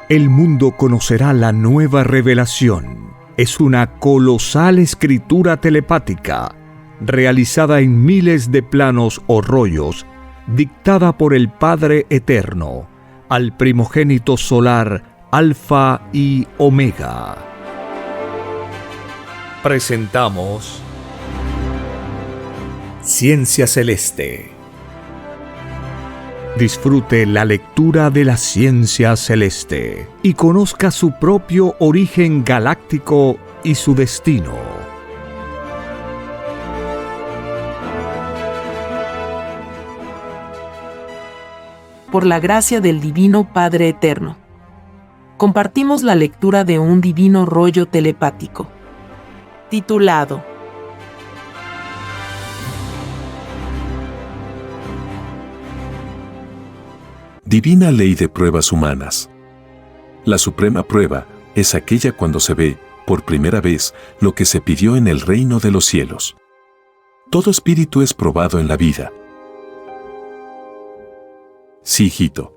El mundo conocerá la nueva revelación. Es una colosal escritura telepática, realizada en miles de planos o rollos, dictada por el Padre Eterno, al primogénito solar Alfa y Omega. Presentamos Ciencia Celeste. Disfrute la lectura de la ciencia celeste y conozca su propio origen galáctico y su destino. Por la gracia del Divino Padre Eterno, compartimos la lectura de un divino rollo telepático, titulado Divina ley de pruebas humanas. La suprema prueba es aquella cuando se ve, por primera vez, lo que se pidió en el reino de los cielos. Todo espíritu es probado en la vida. Sí, hijito.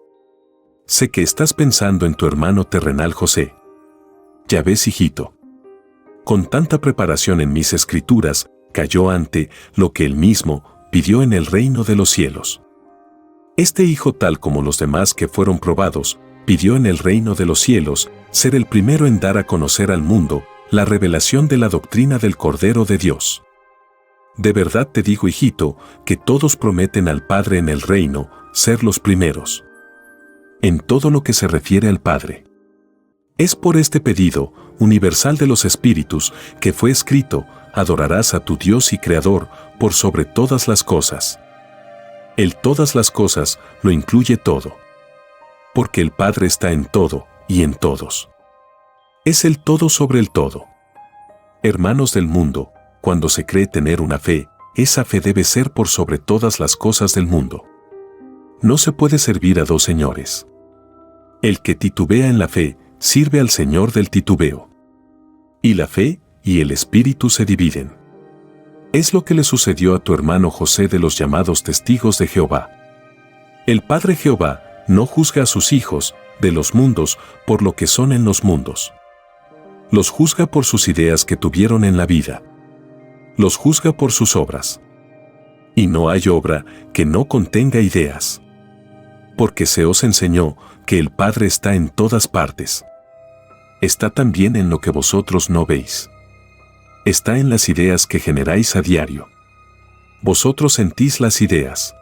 Sé que estás pensando en tu hermano terrenal José. Ya ves, hijito. Con tanta preparación en mis escrituras, cayó ante lo que él mismo pidió en el reino de los cielos. Este hijo, tal como los demás que fueron probados, pidió en el reino de los cielos ser el primero en dar a conocer al mundo la revelación de la doctrina del Cordero de Dios. De verdad te digo, hijito, que todos prometen al Padre en el reino ser los primeros en todo lo que se refiere al Padre. Es por este pedido universal de los espíritus que fue escrito: adorarás a tu Dios y Creador por sobre todas las cosas. El todas las cosas lo incluye todo. Porque el Padre está en todo y en todos. Es el todo sobre el todo. Hermanos del mundo, cuando se cree tener una fe, esa fe debe ser por sobre todas las cosas del mundo. No se puede servir a dos señores. El que titubea en la fe, sirve al señor del titubeo. Y la fe y el espíritu se dividen. Es lo que le sucedió a tu hermano José de los llamados testigos de Jehová. El Padre Jehová no juzga a sus hijos de los mundos por lo que son en los mundos. Los juzga por sus ideas que tuvieron en la vida. Los juzga por sus obras. Y no hay obra que no contenga ideas. Porque se os enseñó que el Padre está en todas partes. Está también en lo que vosotros no veis. Está en las ideas que generáis a diario. Vosotros sentís las ideas.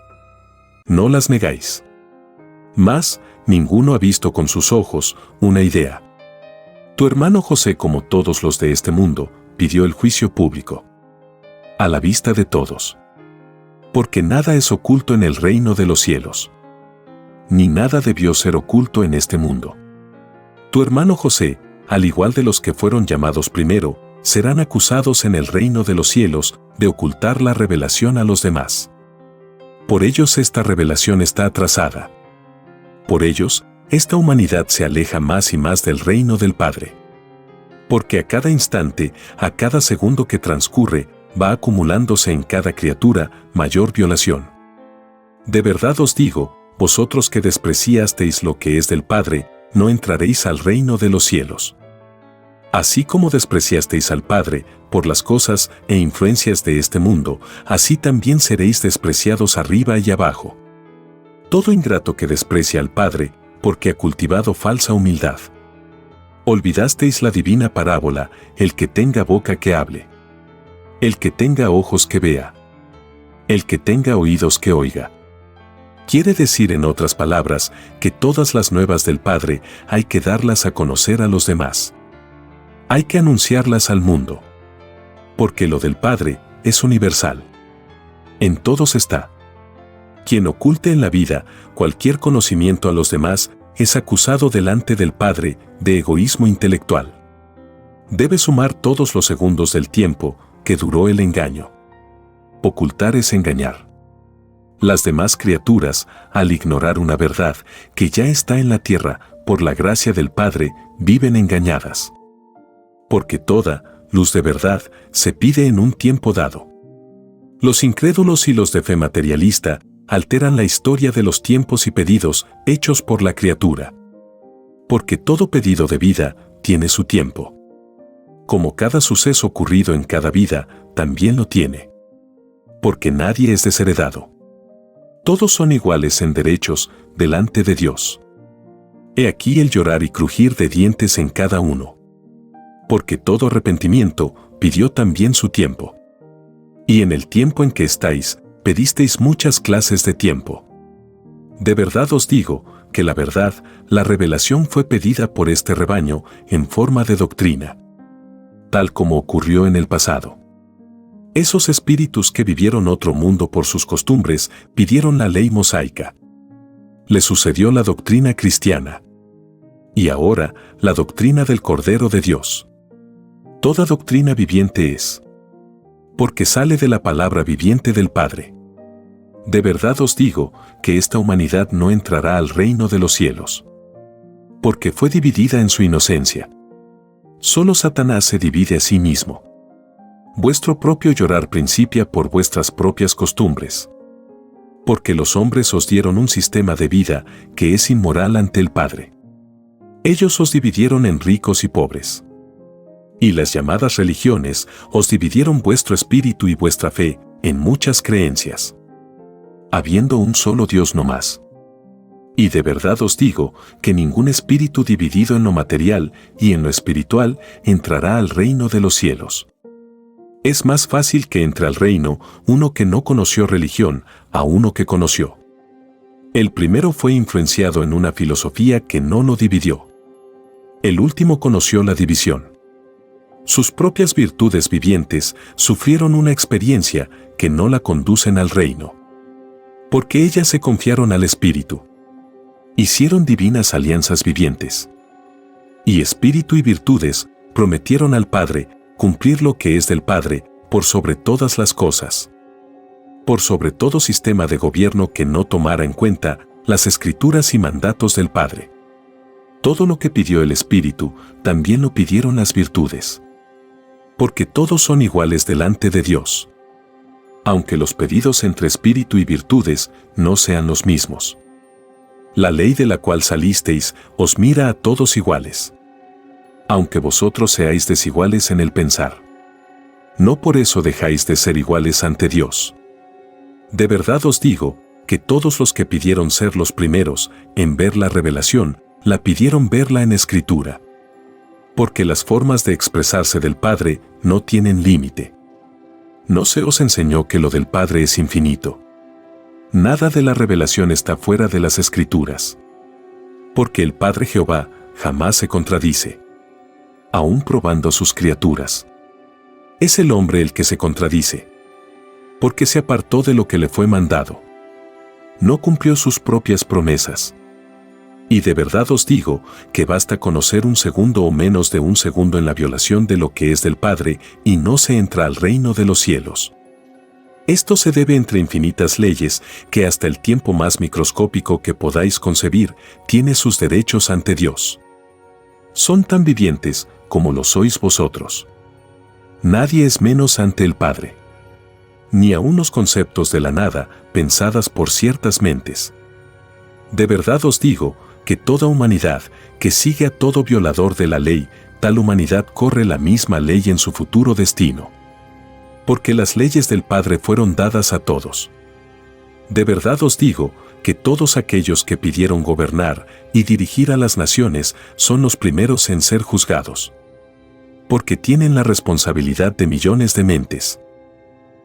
No las negáis. Mas, ninguno ha visto con sus ojos una idea. Tu hermano José, como todos los de este mundo, pidió el juicio público. A la vista de todos. Porque nada es oculto en el reino de los cielos. Ni nada debió ser oculto en este mundo. Tu hermano José, al igual de los que fueron llamados primero, serán acusados en el reino de los cielos de ocultar la revelación a los demás. Por ellos esta revelación está atrasada. Por ellos, esta humanidad se aleja más y más del reino del Padre. Porque a cada instante, a cada segundo que transcurre, va acumulándose en cada criatura mayor violación. De verdad os digo, vosotros que despreciasteis lo que es del Padre, no entraréis al reino de los cielos. Así como despreciasteis al Padre por las cosas e influencias de este mundo, así también seréis despreciados arriba y abajo. Todo ingrato que desprecia al Padre, porque ha cultivado falsa humildad. Olvidasteis la divina parábola: el que tenga boca que hable. El que tenga ojos que vea. El que tenga oídos que oiga. Quiere decir, en otras palabras, que todas las nuevas del Padre hay que darlas a conocer a los demás. Hay que anunciarlas al mundo. Porque lo del Padre es universal. En todos está. Quien oculte en la vida cualquier conocimiento a los demás es acusado delante del Padre de egoísmo intelectual. Debe sumar todos los segundos del tiempo que duró el engaño. Ocultar es engañar. Las demás criaturas, al ignorar una verdad que ya está en la tierra por la gracia del Padre, viven engañadas. Porque toda luz de verdad se pide en un tiempo dado. Los incrédulos y los de fe materialista alteran la historia de los tiempos y pedidos hechos por la criatura. Porque todo pedido de vida tiene su tiempo. Como cada suceso ocurrido en cada vida, también lo tiene. Porque nadie es desheredado. Todos son iguales en derechos delante de Dios. He aquí el llorar y crujir de dientes en cada uno. Porque todo arrepentimiento pidió también su tiempo. Y en el tiempo en que estáis, pedisteis muchas clases de tiempo. De verdad os digo que la verdad, la revelación fue pedida por este rebaño en forma de doctrina, tal como ocurrió en el pasado. Esos espíritus que vivieron otro mundo por sus costumbres pidieron la ley mosaica. Le sucedió la doctrina cristiana. Y ahora, la doctrina del Cordero de Dios. Toda doctrina viviente es, porque sale de la palabra viviente del Padre. De verdad os digo que esta humanidad no entrará al reino de los cielos, porque fue dividida en su inocencia. Solo Satanás se divide a sí mismo. Vuestro propio llorar principia por vuestras propias costumbres. Porque los hombres os dieron un sistema de vida que es inmoral ante el Padre. Ellos os dividieron en ricos y pobres. Y las llamadas religiones os dividieron vuestro espíritu y vuestra fe en muchas creencias, habiendo un solo Dios no más. Y de verdad os digo que ningún espíritu dividido en lo material y en lo espiritual entrará al reino de los cielos. Es más fácil que entre al reino uno que no conoció religión a uno que conoció. El primero fue influenciado en una filosofía que no lo dividió. El último conoció la división. Sus propias virtudes vivientes sufrieron una experiencia que no la conducen al reino. Porque ellas se confiaron al Espíritu. Hicieron divinas alianzas vivientes. Y Espíritu y virtudes prometieron al Padre cumplir lo que es del Padre por sobre todas las cosas. Por sobre todo sistema de gobierno que no tomara en cuenta las escrituras y mandatos del Padre. Todo lo que pidió el Espíritu, también lo pidieron las virtudes. Porque todos son iguales delante de Dios. Aunque los pedidos entre espíritu y virtudes no sean los mismos. La ley de la cual salisteis os mira a todos iguales. Aunque vosotros seáis desiguales en el pensar. No por eso dejáis de ser iguales ante Dios. De verdad os digo que todos los que pidieron ser los primeros en ver la revelación, la pidieron verla en Escritura. Porque las formas de expresarse del Padre no tienen límite. ¿No se os enseñó que lo del Padre es infinito? Nada de la revelación está fuera de las Escrituras. Porque el Padre Jehová jamás se contradice, aún probando sus criaturas. Es el hombre el que se contradice, porque se apartó de lo que le fue mandado. No cumplió sus propias promesas. Y de verdad os digo que basta conocer un segundo o menos de un segundo en la violación de lo que es del Padre y no se entra al reino de los cielos. Esto se debe entre infinitas leyes que hasta el tiempo más microscópico que podáis concebir tiene sus derechos ante Dios. Son tan vivientes como lo sois vosotros. Nadie es menos ante el Padre. Ni aun los conceptos de la nada pensadas por ciertas mentes. De verdad os digo que toda humanidad que sigue a todo violador de la ley, tal humanidad corre la misma ley en su futuro destino. Porque las leyes del Padre fueron dadas a todos. De verdad os digo que todos aquellos que pidieron gobernar y dirigir a las naciones son los primeros en ser juzgados. Porque tienen la responsabilidad de millones de mentes.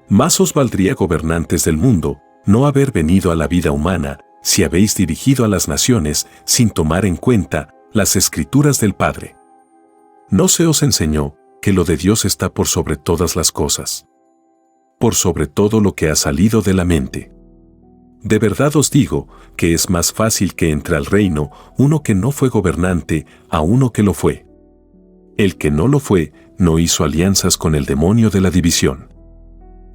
Más os valdría, gobernantes del mundo, no haber venido a la vida humana, si habéis dirigido a las naciones sin tomar en cuenta las escrituras del Padre. ¿No se os enseñó que lo de Dios está por sobre todas las cosas? Por sobre todo lo que ha salido de la mente. De verdad os digo que es más fácil que entre al reino uno que no fue gobernante a uno que lo fue. El que no lo fue no hizo alianzas con el demonio de la división.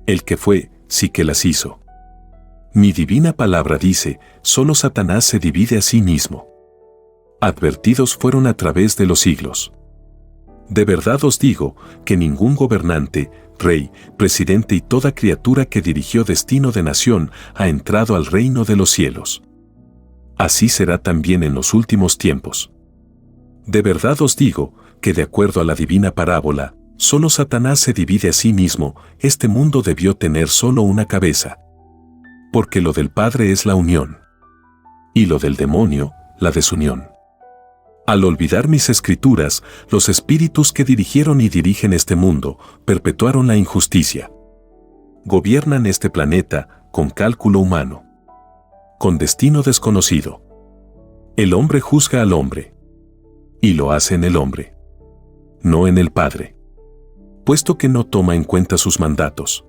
El que fue sí que las hizo. Mi divina palabra dice, solo Satanás se divide a sí mismo. Advertidos fueron a través de los siglos. De verdad os digo que ningún gobernante, rey, presidente y toda criatura que dirigió destino de nación ha entrado al reino de los cielos. Así será también en los últimos tiempos. De verdad os digo, que de acuerdo a la divina parábola, solo Satanás se divide a sí mismo, este mundo debió tener solo una cabeza. Porque lo del Padre es la unión. Y lo del demonio, la desunión. Al olvidar mis escrituras, los espíritus que dirigieron y dirigen este mundo, perpetuaron la injusticia. Gobiernan este planeta, con cálculo humano. Con destino desconocido. El hombre juzga al hombre. Y lo hace en el hombre. No en el Padre. Puesto que no toma en cuenta sus mandatos.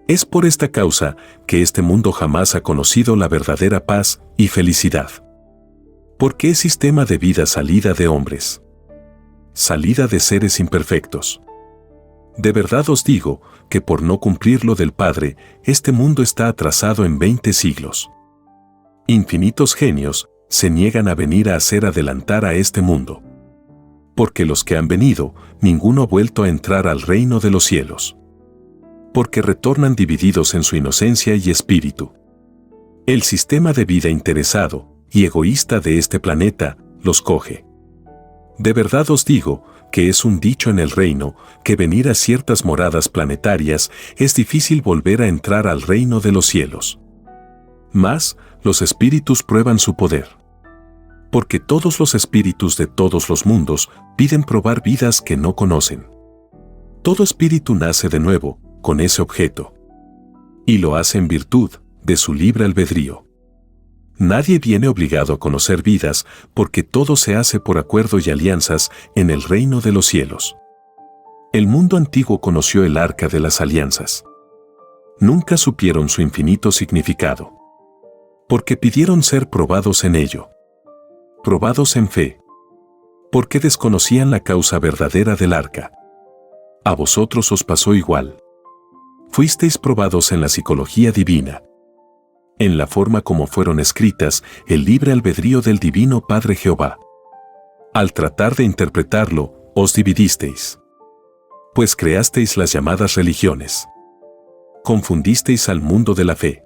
Es por esta causa que este mundo jamás ha conocido la verdadera paz y felicidad. Porque es sistema de vida salida de hombres. Salida de seres imperfectos. De verdad os digo que por no cumplir lo del Padre, este mundo está atrasado en 20 siglos. Infinitos genios se niegan a venir a hacer adelantar a este mundo. Porque los que han venido, ninguno ha vuelto a entrar al reino de los cielos. Porque retornan divididos en su inocencia y espíritu. El sistema de vida interesado y egoísta de este planeta los coge. De verdad os digo que es un dicho en el reino que venir a ciertas moradas planetarias es difícil volver a entrar al reino de los cielos. Mas, los espíritus prueban su poder. Porque todos los espíritus de todos los mundos piden probar vidas que no conocen. Todo espíritu nace de nuevo con ese objeto. Y lo hace en virtud de su libre albedrío. Nadie viene obligado a conocer vidas porque todo se hace por acuerdo y alianzas en el reino de los cielos. El mundo antiguo conoció el arca de las alianzas. Nunca supieron su infinito significado. Porque pidieron ser probados en ello. Probados en fe. Porque desconocían la causa verdadera del arca. A vosotros os pasó igual. Fuisteis probados en la psicología divina. En la forma como fueron escritas el libre albedrío del Divino Padre Jehová. Al tratar de interpretarlo, os dividisteis. Pues creasteis las llamadas religiones. Confundisteis al mundo de la fe.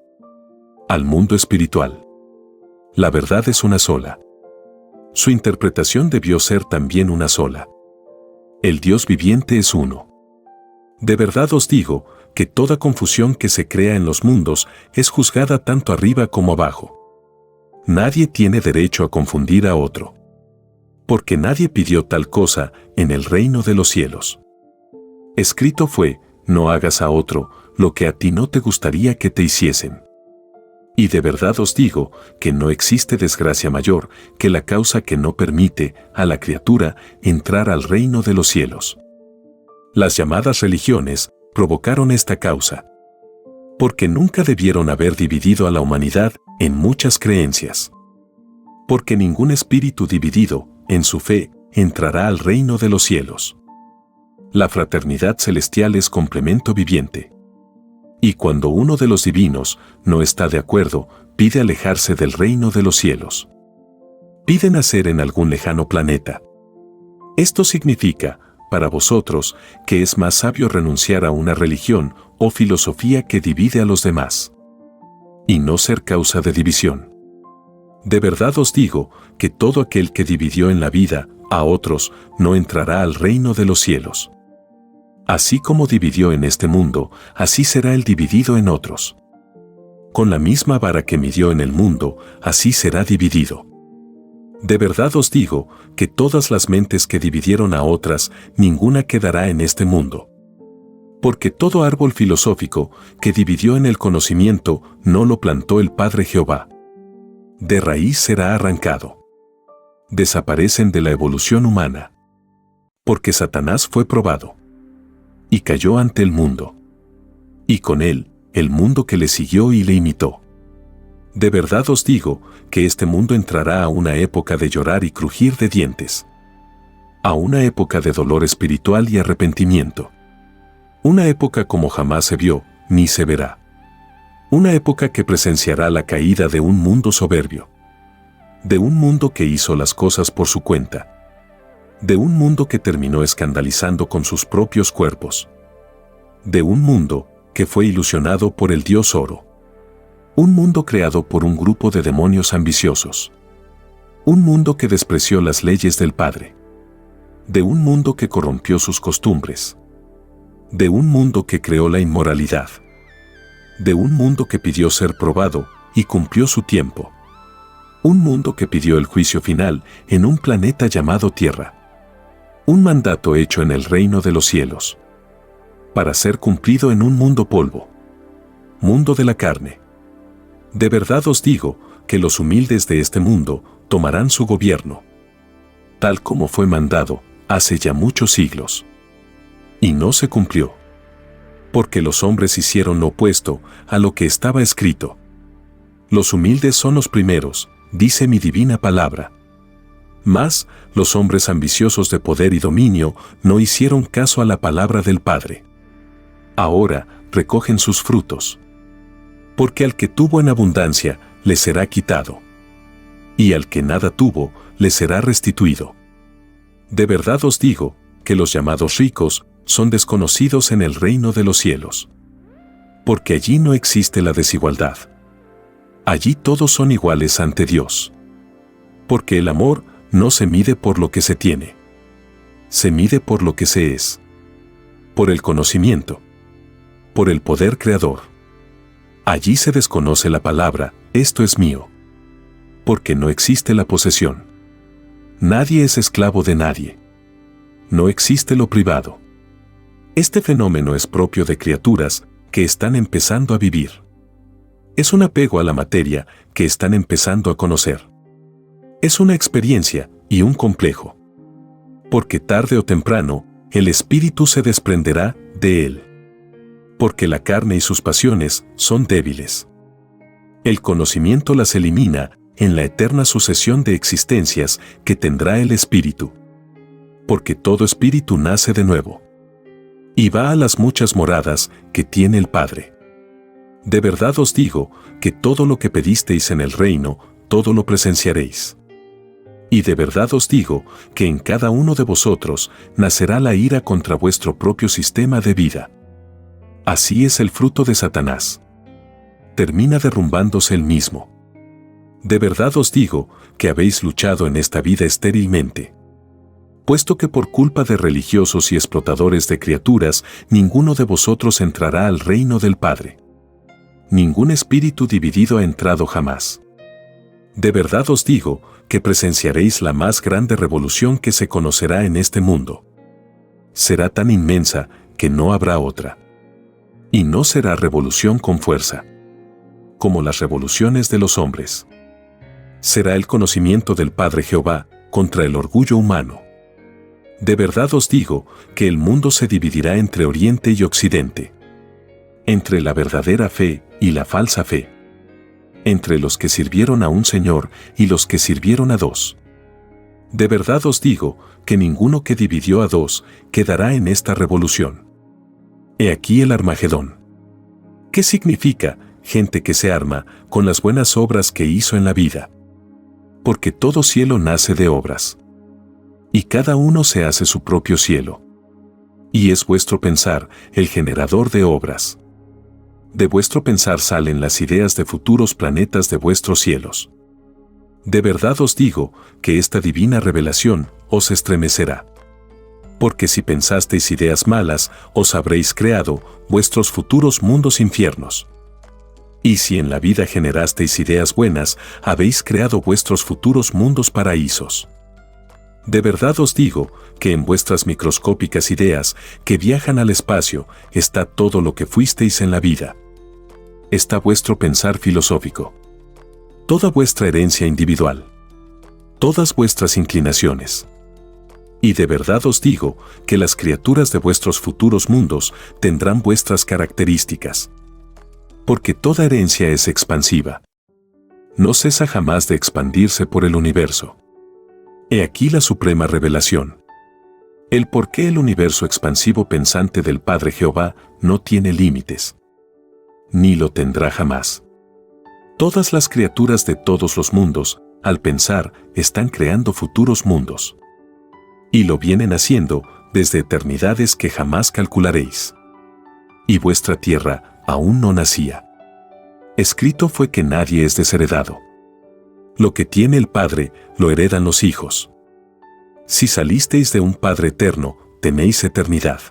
Al mundo espiritual. La verdad es una sola. Su interpretación debió ser también una sola. El Dios viviente es uno. De verdad os digo que toda confusión que se crea en los mundos es juzgada tanto arriba como abajo. Nadie tiene derecho a confundir a otro. Porque nadie pidió tal cosa en el reino de los cielos. Escrito fue, no hagas a otro lo que a ti no te gustaría que te hiciesen. Y de verdad os digo que no existe desgracia mayor que la causa que no permite a la criatura entrar al reino de los cielos. Las llamadas religiones provocaron esta causa. Porque nunca debieron haber dividido a la humanidad en muchas creencias. Porque ningún espíritu dividido en su fe entrará al reino de los cielos. La fraternidad celestial es complemento viviente. Y cuando uno de los divinos no está de acuerdo, pide alejarse del reino de los cielos. Pide nacer en algún lejano planeta. Esto significa, para vosotros, que es más sabio renunciar a una religión o filosofía que divide a los demás. Y no ser causa de división. De verdad os digo que todo aquel que dividió en la vida a otros no entrará al reino de los cielos. Así como dividió en este mundo, así será el dividido en otros. Con la misma vara que midió en el mundo, así será dividido. De verdad os digo que todas las mentes que dividieron a otras, ninguna quedará en este mundo. Porque todo árbol filosófico que dividió en el conocimiento no lo plantó el Padre Jehová. De raíz será arrancado. Desaparecen de la evolución humana. Porque Satanás fue probado. Y cayó ante el mundo. Y con él, el mundo que le siguió y le imitó. De verdad os digo que este mundo entrará a una época de llorar y crujir de dientes. A una época de dolor espiritual y arrepentimiento. Una época como jamás se vio, ni se verá. Una época que presenciará la caída de un mundo soberbio. De un mundo que hizo las cosas por su cuenta. De un mundo que terminó escandalizando con sus propios cuerpos. De un mundo que fue ilusionado por el dios oro. Un mundo creado por un grupo de demonios ambiciosos. Un mundo que despreció las leyes del Padre. De un mundo que corrompió sus costumbres. De un mundo que creó la inmoralidad. De un mundo que pidió ser probado y cumplió su tiempo. Un mundo que pidió el juicio final en un planeta llamado Tierra. Un mandato hecho en el reino de los cielos. Para ser cumplido en un mundo polvo. Mundo de la carne. De verdad os digo que los humildes de este mundo tomarán su gobierno. Tal como fue mandado hace ya muchos siglos. Y no se cumplió. Porque los hombres hicieron lo opuesto a lo que estaba escrito. Los humildes son los primeros, dice mi divina palabra. Mas, los hombres ambiciosos de poder y dominio no hicieron caso a la palabra del Padre. Ahora recogen sus frutos. Porque al que tuvo en abundancia, le será quitado. Y al que nada tuvo, le será restituido. De verdad os digo, que los llamados ricos son desconocidos en el reino de los cielos. Porque allí no existe la desigualdad. Allí todos son iguales ante Dios. Porque el amor no se mide por lo que se tiene. Se mide por lo que se es. Por el conocimiento. Por el poder creador. Allí se desconoce la palabra, esto es mío. Porque no existe la posesión. Nadie es esclavo de nadie. No existe lo privado. Este fenómeno es propio de criaturas que están empezando a vivir. Es un apego a la materia que están empezando a conocer. Es una experiencia y un complejo. Porque tarde o temprano, el espíritu se desprenderá de él. Porque la carne y sus pasiones son débiles. El conocimiento las elimina en la eterna sucesión de existencias que tendrá el espíritu. Porque todo espíritu nace de nuevo. Y va a las muchas moradas que tiene el Padre. De verdad os digo que todo lo que pedisteis en el reino, todo lo presenciaréis. Y de verdad os digo que en cada uno de vosotros nacerá la ira contra vuestro propio sistema de vida. Así es el fruto de Satanás. Termina derrumbándose él mismo. De verdad os digo que habéis luchado en esta vida estérilmente. Puesto que por culpa de religiosos y explotadores de criaturas, ninguno de vosotros entrará al reino del Padre. Ningún espíritu dividido ha entrado jamás. De verdad os digo que presenciaréis la más grande revolución que se conocerá en este mundo. Será tan inmensa que no habrá otra. Y no será revolución con fuerza, como las revoluciones de los hombres. Será el conocimiento del Padre Jehová contra el orgullo humano. De verdad os digo que el mundo se dividirá entre Oriente y Occidente. Entre la verdadera fe y la falsa fe. Entre los que sirvieron a un Señor y los que sirvieron a dos. De verdad os digo que ninguno que dividió a dos quedará en esta revolución. He aquí el Armagedón. ¿Qué significa? Gente que se arma con las buenas obras que hizo en la vida. Porque todo cielo nace de obras. Y cada uno se hace su propio cielo. Y es vuestro pensar el generador de obras. De vuestro pensar salen las ideas de futuros planetas de vuestros cielos. De verdad os digo que esta divina revelación os estremecerá. Porque si pensasteis ideas malas, os habréis creado vuestros futuros mundos infiernos. Y si en la vida generasteis ideas buenas, habéis creado vuestros futuros mundos paraísos. De verdad os digo que en vuestras microscópicas ideas que viajan al espacio está todo lo que fuisteis en la vida. Está vuestro pensar filosófico. Toda vuestra herencia individual. Todas vuestras inclinaciones. Y de verdad os digo que las criaturas de vuestros futuros mundos tendrán vuestras características. Porque toda herencia es expansiva. No cesa jamás de expandirse por el universo. He aquí la suprema revelación. El por qué el universo expansivo pensante del Padre Jehová no tiene límites. Ni lo tendrá jamás. Todas las criaturas de todos los mundos, al pensar, están creando futuros mundos. Y lo vienen haciendo desde eternidades que jamás calcularéis. Y vuestra tierra aún no nacía. Escrito fue que nadie es desheredado. lo que tiene el Padre, lo heredan los hijos. Si salisteis de un Padre eterno, tenéis eternidad.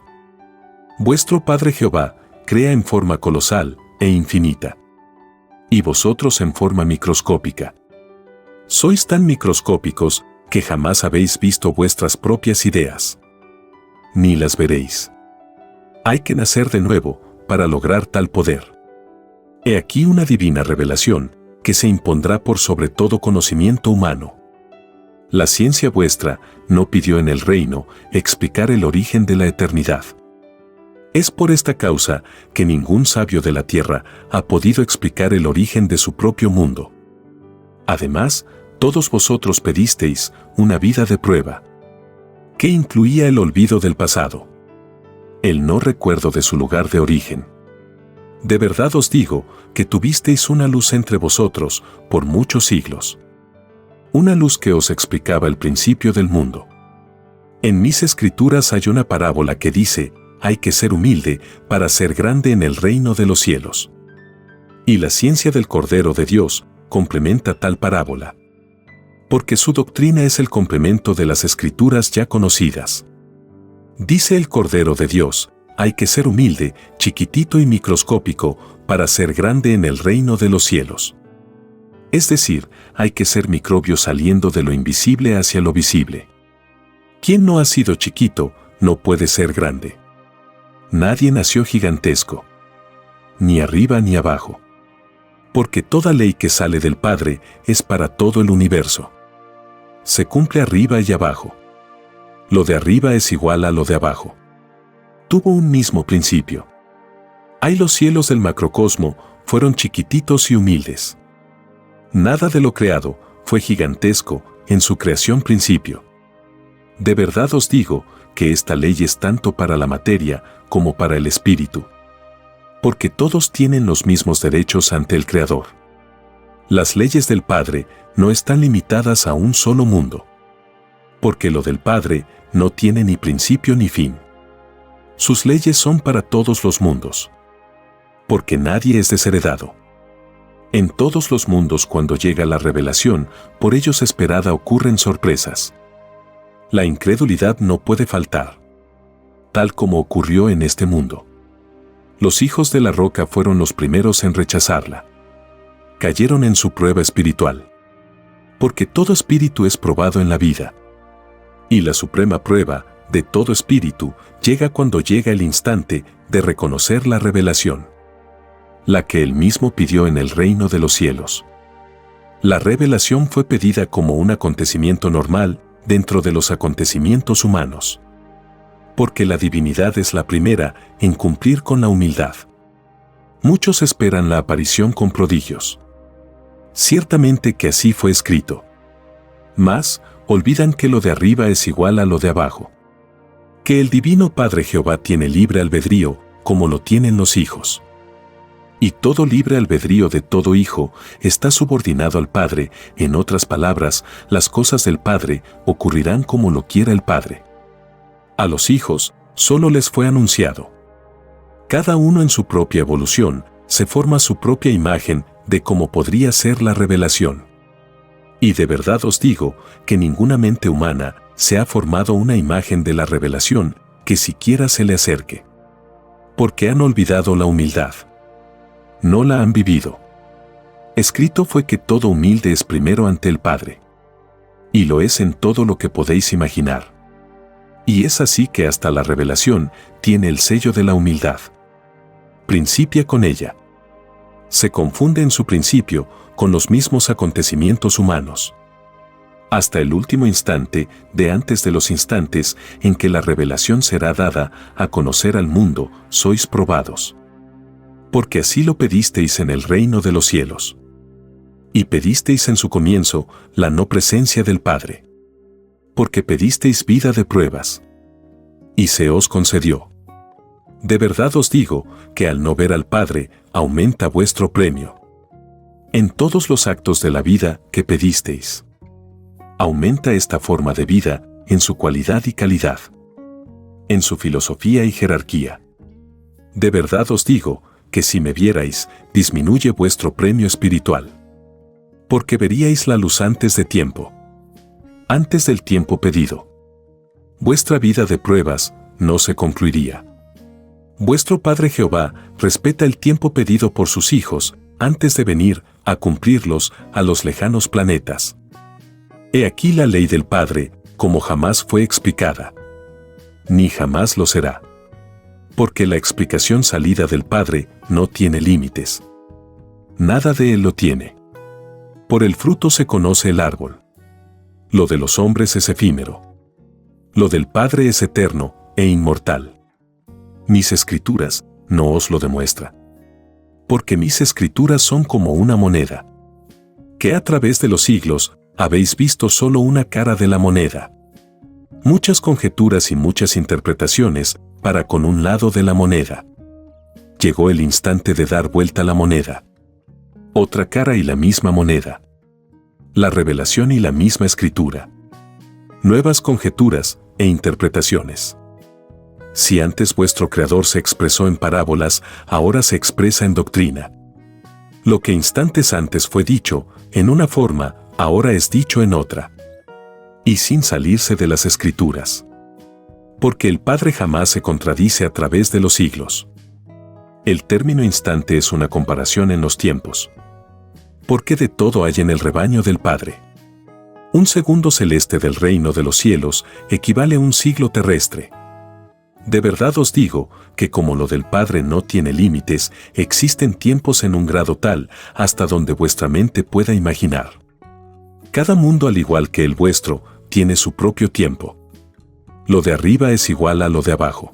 Vuestro Padre Jehová crea en forma colosal e infinita. Y vosotros en forma microscópica. Sois tan microscópicos que jamás habéis visto vuestras propias ideas. Ni las veréis. Hay que nacer de nuevo para lograr tal poder. He aquí una divina revelación que se impondrá por sobre todo conocimiento humano. La ciencia vuestra no pidió en el reino explicar el origen de la eternidad. Es por esta causa que ningún sabio de la tierra ha podido explicar el origen de su propio mundo. Además, todos vosotros pedisteis una vida de prueba, que incluía el olvido del pasado, el no recuerdo de su lugar de origen. De verdad os digo que tuvisteis una luz entre vosotros por muchos siglos. Una luz que os explicaba el principio del mundo. En mis escrituras hay una parábola que dice, hay que ser humilde para ser grande en el reino de los cielos. Y la ciencia del Cordero de Dios complementa tal parábola. Porque su doctrina es el complemento de las escrituras ya conocidas. Dice el Cordero de Dios, hay que ser humilde, chiquitito y microscópico para ser grande en el reino de los cielos. Es decir, hay que ser microbio saliendo de lo invisible hacia lo visible. Quien no ha sido chiquito, no puede ser grande. Nadie nació gigantesco. Ni arriba ni abajo. Porque toda ley que sale del Padre es para todo el universo. Se cumple arriba y abajo. Lo de arriba es igual a lo de abajo. Tuvo un mismo principio. Hay los cielos del macrocosmo fueron chiquititos y humildes. Nada de lo creado fue gigantesco en su creación principio. De verdad os digo que esta ley es tanto para la materia como para el espíritu. Porque todos tienen los mismos derechos ante el Creador. Las leyes del Padre no están limitadas a un solo mundo. Porque lo del Padre no tiene ni principio ni fin. Sus leyes son para todos los mundos. Porque nadie es desheredado. En todos los mundos cuando llega la revelación, por ellos esperada ocurren sorpresas. La incredulidad no puede faltar. Tal como ocurrió en este mundo. Los hijos de la roca fueron los primeros en rechazarla. Cayeron en su prueba espiritual. Porque todo espíritu es probado en la vida. Y la suprema prueba de todo espíritu llega cuando llega el instante de reconocer la revelación. La que él mismo pidió en el reino de los cielos. La revelación fue pedida como un acontecimiento normal dentro de los acontecimientos humanos. Porque la divinidad es la primera en cumplir con la humildad. Muchos esperan la aparición con prodigios. Ciertamente que así fue escrito. Mas, olvidan que lo de arriba es igual a lo de abajo. Que el divino Padre Jehová tiene libre albedrío, como lo tienen los hijos. Y todo libre albedrío de todo hijo está subordinado al Padre, en otras palabras, las cosas del Padre ocurrirán como lo quiera el Padre. A los hijos solo les fue anunciado. Cada uno en su propia evolución se forma su propia imagen de cómo podría ser la revelación. Y de verdad os digo que ninguna mente humana se ha formado una imagen de la revelación que siquiera se le acerque. Porque han olvidado la humildad. No la han vivido. Escrito fue que todo humilde es primero ante el Padre. Y lo es en todo lo que podéis imaginar. Y es así que hasta la revelación tiene el sello de la humildad. Principia con ella. Se confunde en su principio con los mismos acontecimientos humanos. Hasta el último instante de antes de los instantes en que la revelación será dada a conocer al mundo, sois probados. Porque así lo pedisteis en el reino de los cielos. Y pedisteis en su comienzo la no presencia del Padre. Porque pedisteis vida de pruebas. Y se os concedió. De verdad os digo que al no ver al Padre, aumenta vuestro premio. En todos los actos de la vida que pedisteis. Aumenta esta forma de vida en su cualidad y calidad. En su filosofía y jerarquía. De verdad os digo que si me vierais, disminuye vuestro premio espiritual. Porque veríais la luz antes de tiempo, antes del tiempo pedido. Vuestra vida de pruebas no se concluiría. Vuestro Padre Jehová respeta el tiempo pedido por sus hijos antes de venir a cumplirlos a los lejanos planetas. He aquí la ley del Padre, como jamás fue explicada, ni jamás lo será. Porque la explicación salida del Padre no tiene límites. Nada de él lo tiene. Por el fruto se conoce el árbol. Lo de los hombres es efímero. Lo del Padre es eterno e inmortal. Mis escrituras no os lo demuestran. Porque mis escrituras son como una moneda, que a través de los siglos habéis visto solo una cara de la moneda. Muchas conjeturas y muchas interpretaciones para con un lado de la moneda. Llegó el instante de dar vuelta a la moneda. Otra cara y la misma moneda. La revelación y la misma escritura. Nuevas conjeturas e interpretaciones. Si antes vuestro Creador se expresó en parábolas, ahora se expresa en doctrina. Lo que instantes antes fue dicho en una forma, ahora es dicho en otra. Y sin salirse de las escrituras. Porque el Padre jamás se contradice a través de los siglos. El término instante es una comparación en los tiempos. Porque de todo hay en el rebaño del Padre. Un segundo celeste del reino de los cielos equivale a un siglo terrestre. De verdad os digo que como lo del Padre no tiene límites, existen tiempos en un grado tal hasta donde vuestra mente pueda imaginar. Cada mundo, al igual que el vuestro, tiene su propio tiempo. Lo de arriba es igual a lo de abajo.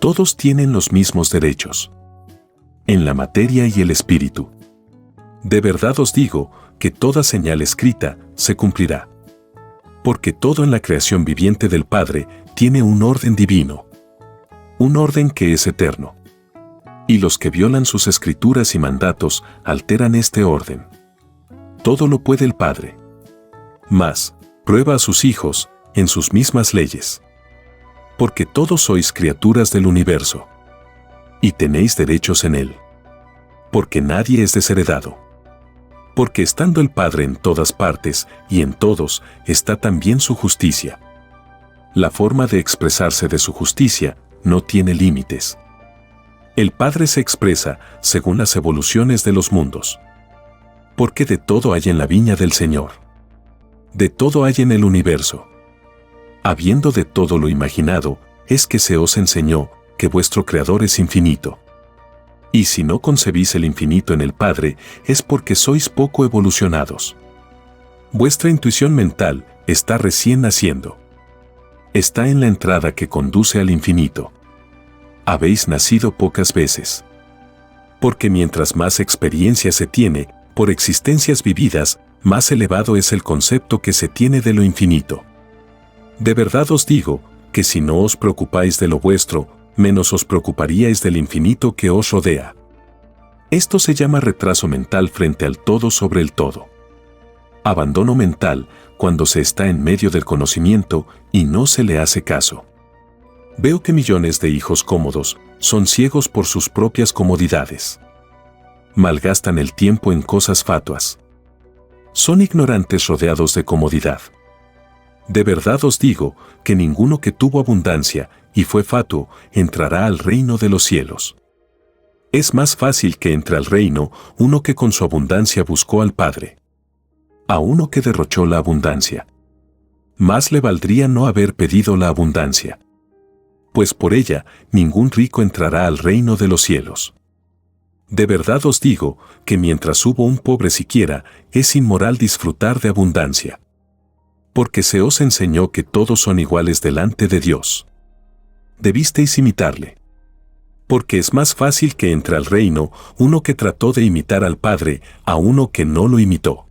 Todos tienen los mismos derechos. En la materia y el espíritu. De verdad os digo que toda señal escrita se cumplirá. Porque todo en la creación viviente del Padre tiene un orden divino. Un orden que es eterno. Y los que violan sus escrituras y mandatos alteran este orden. Todo lo puede el Padre. Mas, prueba a sus hijos en sus mismas leyes. Porque todos sois criaturas del universo. Y tenéis derechos en él. Porque nadie es desheredado. Porque estando el Padre en todas partes y en todos, está también su justicia. La forma de expresarse de su justicia no tiene límites. El Padre se expresa según las evoluciones de los mundos. Porque de todo hay en la viña del Señor. De todo hay en el universo. Habiendo de todo lo imaginado, es que se os enseñó que vuestro Creador es infinito. Y si no concebís el infinito en el Padre, es porque sois poco evolucionados. Vuestra intuición mental está recién naciendo. Está en la entrada que conduce al infinito. Habéis nacido pocas veces. Porque mientras más experiencia se tiene, por existencias vividas, más elevado es el concepto que se tiene de lo infinito. De verdad os digo, que si no os preocupáis de lo vuestro, menos os preocuparíais del infinito que os rodea. Esto se llama retraso mental frente al todo sobre el todo. Abandono mental cuando se está en medio del conocimiento y no se le hace caso. Veo que millones de hijos cómodos son ciegos por sus propias comodidades. Malgastan el tiempo en cosas fatuas. Son ignorantes rodeados de comodidad. De verdad os digo que ninguno que tuvo abundancia y fue fatuo entrará al reino de los cielos. Es más fácil que entre al reino uno que con su abundancia buscó al Padre, a uno que derrochó la abundancia. Más le valdría no haber pedido la abundancia, pues por ella ningún rico entrará al reino de los cielos. De verdad os digo que mientras hubo un pobre siquiera, es inmoral disfrutar de abundancia. Porque se os enseñó que todos son iguales delante de Dios. Debisteis imitarle. Porque es más fácil que entre al reino uno que trató de imitar al Padre a uno que no lo imitó.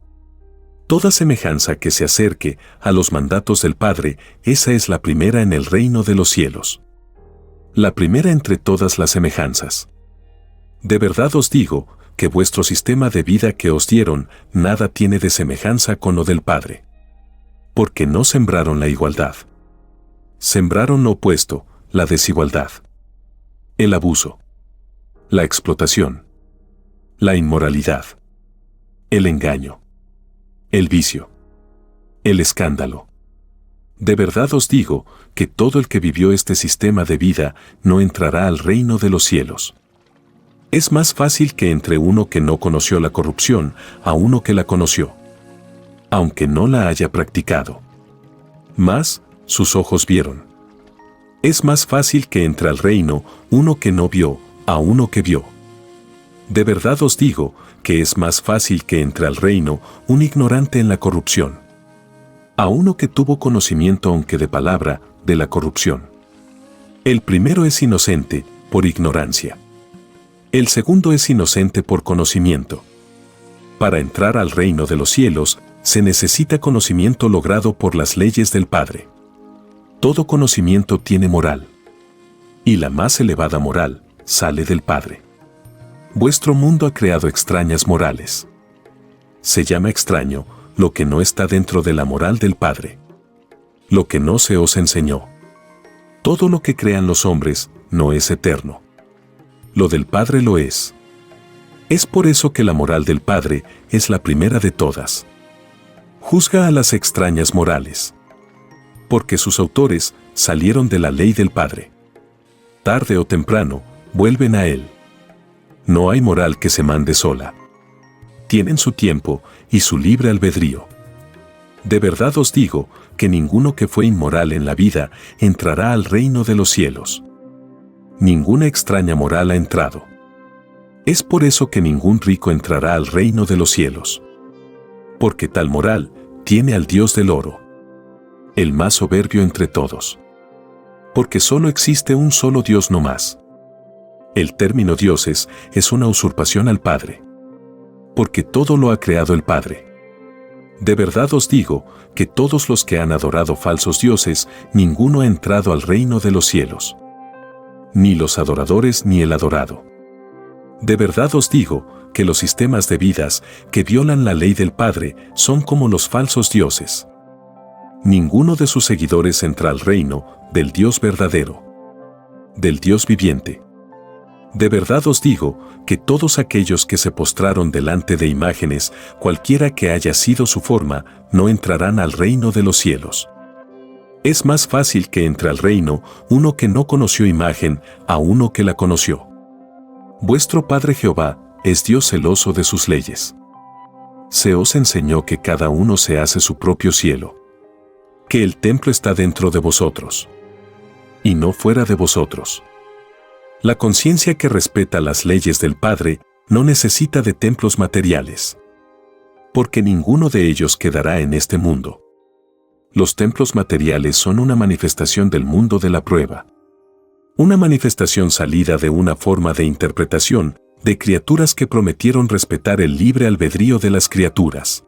Toda semejanza que se acerque a los mandatos del Padre, esa es la primera en el reino de los cielos. La primera entre todas las semejanzas. De verdad os digo que vuestro sistema de vida que os dieron nada tiene de semejanza con lo del Padre. Porque no sembraron la igualdad. Sembraron lo opuesto, la desigualdad. El abuso. La explotación. La inmoralidad. El engaño. el vicio, el escándalo. De verdad os digo que todo el que vivió este sistema de vida no entrará al reino de los cielos. Es más fácil que entre uno que no conoció la corrupción a uno que la conoció, aunque no la haya practicado. Mas sus ojos vieron. Es más fácil que entre al reino uno que no vio a uno que vio. De verdad os digo que es más fácil que entre al reino un ignorante en la corrupción, a uno que tuvo conocimiento aunque de palabra, de la corrupción. El primero es inocente por ignorancia. El segundo es inocente por conocimiento. Para entrar al reino de los cielos, se necesita conocimiento logrado por las leyes del Padre. Todo conocimiento tiene moral. Y la más elevada moral sale del Padre. Vuestro mundo ha creado extrañas morales. Se llama extraño lo que no está dentro de la moral del Padre. Lo que no se os enseñó. Todo lo que crean los hombres no es eterno. Lo del Padre lo es. Es por eso que la moral del Padre es la primera de todas. Juzga a las extrañas morales, porque sus autores salieron de la ley del Padre. Tarde o temprano, vuelven a Él. No hay moral que se mande sola. Tienen su tiempo y su libre albedrío. De verdad os digo que ninguno que fue inmoral en la vida entrará al reino de los cielos. Ninguna extraña moral ha entrado. Es por eso que ningún rico entrará al reino de los cielos. Porque tal moral tiene al Dios del oro, el más soberbio entre todos. Porque solo existe un solo Dios no más. El término dioses es una usurpación al Padre. Porque todo lo ha creado el Padre. De verdad os digo que todos los que han adorado falsos dioses, ninguno ha entrado al reino de los cielos. Ni los adoradores ni el adorado. De verdad os digo que los sistemas de vidas que violan la ley del Padre son como los falsos dioses. Ninguno de sus seguidores entra al reino del Dios verdadero, del Dios viviente. De verdad os digo que todos aquellos que se postraron delante de imágenes, cualquiera que haya sido su forma, no entrarán al reino de los cielos. Es más fácil que entre al reino uno que no conoció imagen a uno que la conoció. Vuestro Padre Jehová es Dios celoso de sus leyes. Se os enseñó que cada uno se hace su propio cielo, que el templo está dentro de vosotros, y no fuera de vosotros. La conciencia que respeta las leyes del Padre no necesita de templos materiales, porque ninguno de ellos quedará en este mundo. Los templos materiales son una manifestación del mundo de la prueba. Una manifestación salida de una forma de interpretación de criaturas que prometieron respetar el libre albedrío de las criaturas,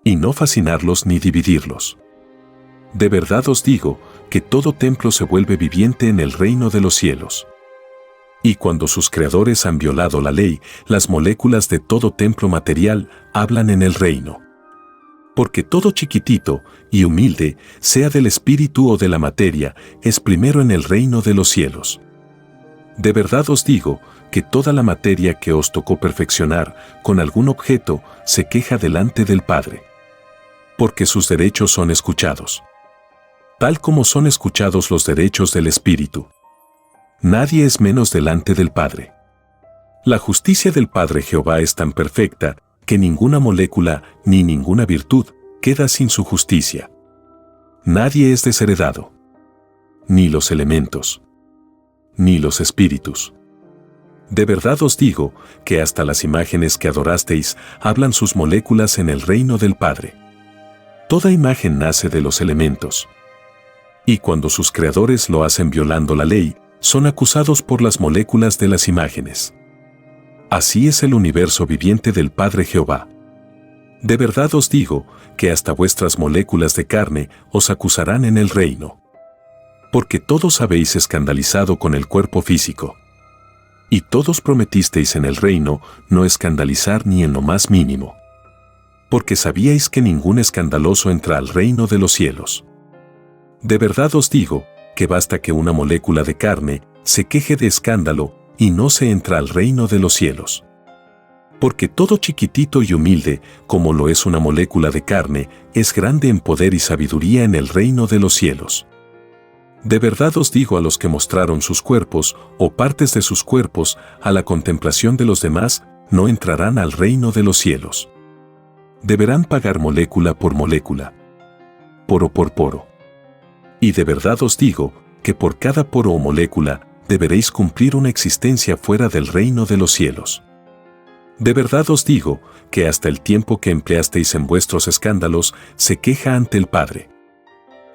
y no fascinarlos ni dividirlos. De verdad os digo que todo templo se vuelve viviente en el reino de los cielos. Y cuando sus creadores han violado la ley, las moléculas de todo templo material hablan en el reino. Porque todo chiquitito y humilde, sea del espíritu o de la materia, es primero en el reino de los cielos. De verdad os digo que toda la materia que os tocó perfeccionar con algún objeto se queja delante del Padre. Porque sus derechos son escuchados, tal como son escuchados los derechos del espíritu. Nadie es menos delante del Padre. La justicia del Padre Jehová es tan perfecta que ninguna molécula ni ninguna virtud queda sin su justicia. Nadie es desheredado, ni los elementos, ni los espíritus. De verdad os digo que hasta las imágenes que adorasteis hablan sus moléculas en el reino del Padre. Toda imagen nace de los elementos. Y cuando sus creadores lo hacen violando la ley, son acusados por las moléculas de las imágenes. Así es el universo viviente del Padre Jehová. De verdad os digo que hasta vuestras moléculas de carne os acusarán en el reino. Porque todos habéis escandalizado con el cuerpo físico. Y todos prometisteis en el reino no escandalizar ni en lo más mínimo. Porque sabíais que ningún escandaloso entra al reino de los cielos. De verdad os digo que basta que una molécula de carne se queje de escándalo y no se entra al reino de los cielos. Porque todo chiquitito y humilde, como lo es una molécula de carne, es grande en poder y sabiduría en el reino de los cielos. De verdad os digo, a los que mostraron sus cuerpos, o partes de sus cuerpos, a la contemplación de los demás, no entrarán al reino de los cielos. Deberán pagar molécula por molécula, poro por poro. Y de verdad os digo, que por cada poro o molécula, deberéis cumplir una existencia fuera del reino de los cielos. De verdad os digo, que hasta el tiempo que empleasteis en vuestros escándalos, se queja ante el Padre.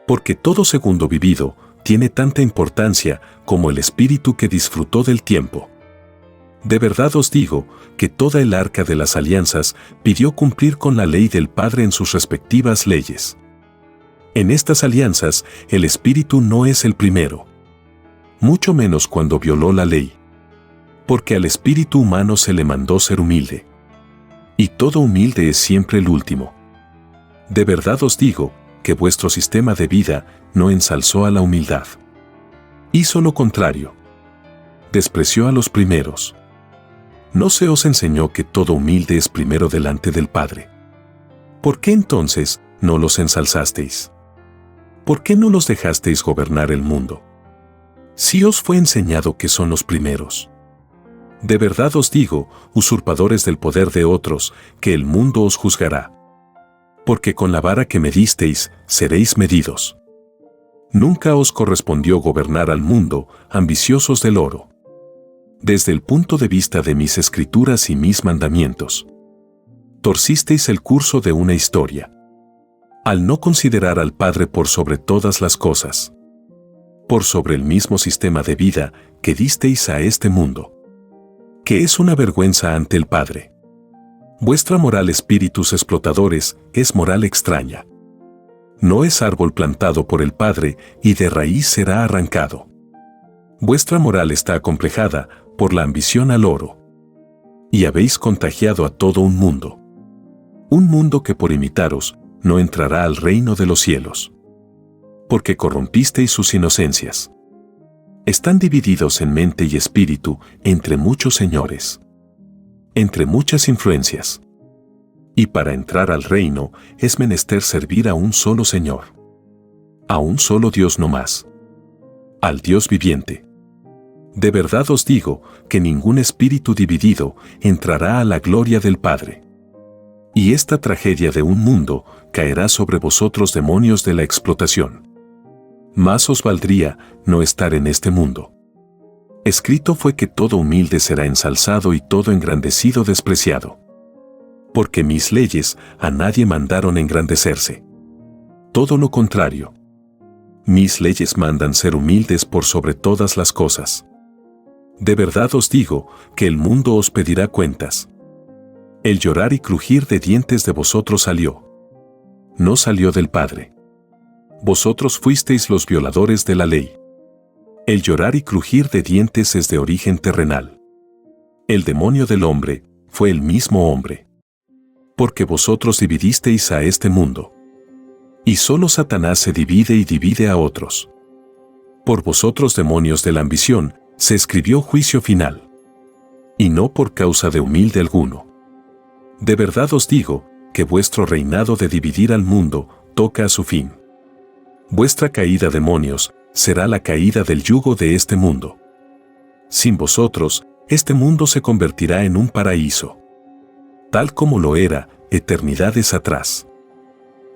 Porque todo segundo vivido, tiene tanta importancia como el espíritu que disfrutó del tiempo. De verdad os digo, que toda el arca de las alianzas pidió cumplir con la ley del Padre en sus respectivas leyes. En estas alianzas, el espíritu no es el primero, mucho menos cuando violó la ley. Porque al espíritu humano se le mandó ser humilde. Y todo humilde es siempre el último. De verdad os digo, que vuestro sistema de vida no ensalzó a la humildad. Hizo lo contrario. Despreció a los primeros. ¿No se os enseñó que todo humilde es primero delante del Padre? ¿Por qué entonces no los ensalzasteis? ¿Por qué no los dejasteis gobernar el mundo? Si os fue enseñado que son los primeros. De verdad os digo, usurpadores del poder de otros, que el mundo os juzgará. Porque con la vara que medisteis, seréis medidos. Nunca os correspondió gobernar al mundo, ambiciosos del oro. Desde el punto de vista de mis escrituras y mis mandamientos, torcisteis el curso de una historia, al no considerar al Padre por sobre todas las cosas, por sobre el mismo sistema de vida que disteis a este mundo, que es una vergüenza ante el Padre. Vuestra moral, espíritus explotadores, es moral extraña. No es árbol plantado por el Padre y de raíz será arrancado. Vuestra moral está acomplejada por la ambición al oro. Y habéis contagiado a todo un mundo que por imitaros no entrará al reino de los cielos. Porque corrompisteis sus inocencias. Están divididos en mente y espíritu entre muchos señores, entre muchas influencias. Y para entrar al reino es menester servir a un solo Señor, a un solo Dios no más, al Dios viviente. De verdad os digo que ningún espíritu dividido entrará a la gloria del Padre. Y esta tragedia de un mundo caerá sobre vosotros, demonios de la explotación. Más os valdría no estar en este mundo. Escrito fue que todo humilde será ensalzado y todo engrandecido despreciado. Porque mis leyes a nadie mandaron engrandecerse. Todo lo contrario. Mis leyes mandan ser humildes por sobre todas las cosas. De verdad os digo que el mundo os pedirá cuentas. El llorar y crujir de dientes de vosotros salió. No salió del Padre. Vosotros fuisteis los violadores de la ley. El llorar y crujir de dientes es de origen terrenal. El demonio del hombre fue el mismo hombre. Porque vosotros dividisteis a este mundo. Y solo Satanás se divide y divide a otros. Por vosotros, demonios de la ambición, se escribió juicio final. Y no por causa de humilde alguno. De verdad os digo, que vuestro reinado de dividir al mundo toca a su fin. Vuestra caída, demonios, será la caída del yugo de este mundo. Sin vosotros, este mundo se convertirá en un paraíso. Tal como lo era, eternidades atrás.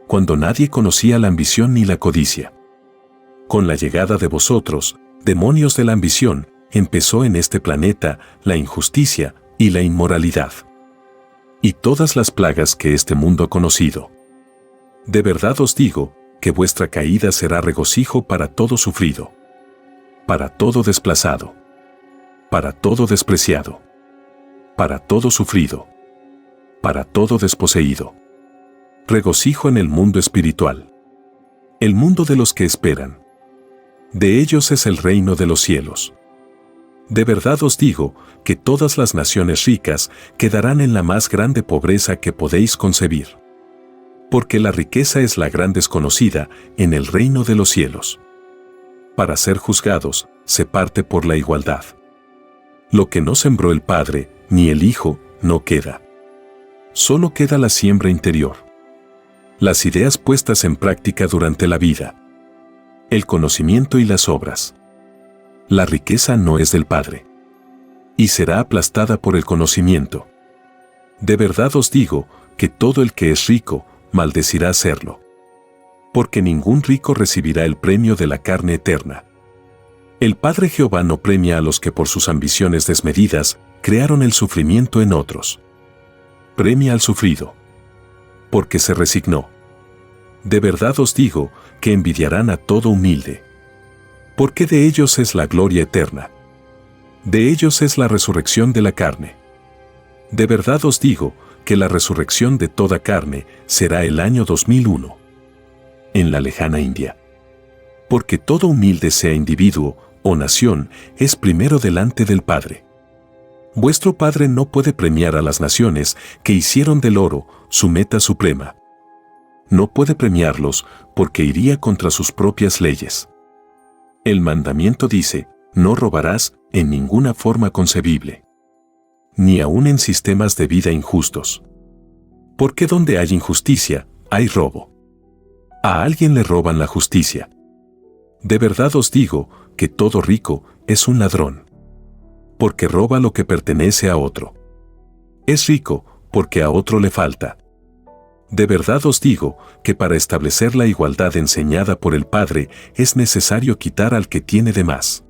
Cuando nadie conocía la ambición ni la codicia. Con la llegada de vosotros, demonios de la ambición, empezó en este planeta la injusticia y la inmoralidad. Y todas las plagas que este mundo ha conocido. De verdad os digo, que vuestra caída será regocijo para todo sufrido, para todo desplazado, para todo despreciado, para todo sufrido, para todo desposeído. Regocijo en el mundo espiritual, el mundo de los que esperan. De ellos es el reino de los cielos. De verdad os digo, que todas las naciones ricas quedarán en la más grande pobreza que podéis concebir. Porque la riqueza es la gran desconocida en el reino de los cielos. Para ser juzgados, se parte por la igualdad. Lo que no sembró el Padre, ni el Hijo, no queda. Solo queda la siembra interior. Las ideas puestas en práctica durante la vida. El conocimiento y las obras. La riqueza no es del Padre. Y será aplastada por el conocimiento. De verdad os digo que todo el que es rico maldecirá serlo. Porque ningún rico recibirá el premio de la carne eterna. El Padre Jehová no premia a los que por sus ambiciones desmedidas crearon el sufrimiento en otros. Premia al sufrido. Porque se resignó. De verdad os digo que envidiarán a todo humilde. Porque de ellos es la gloria eterna. De ellos es la resurrección de la carne. De verdad os digo que la resurrección de toda carne será el año 2001. En la lejana India. Porque todo humilde, sea individuo o nación, es primero delante del Padre. Vuestro Padre no puede premiar a las naciones que hicieron del oro su meta suprema. No puede premiarlos porque iría contra sus propias leyes. El mandamiento dice, no robarás en ninguna forma concebible. Ni aun en sistemas de vida injustos. Porque donde hay injusticia, hay robo. A alguien le roban la justicia. De verdad os digo que todo rico es un ladrón. Porque roba lo que pertenece a otro. Es rico porque a otro le falta. De verdad os digo que para establecer la igualdad enseñada por el Padre es necesario quitar al que tiene de más.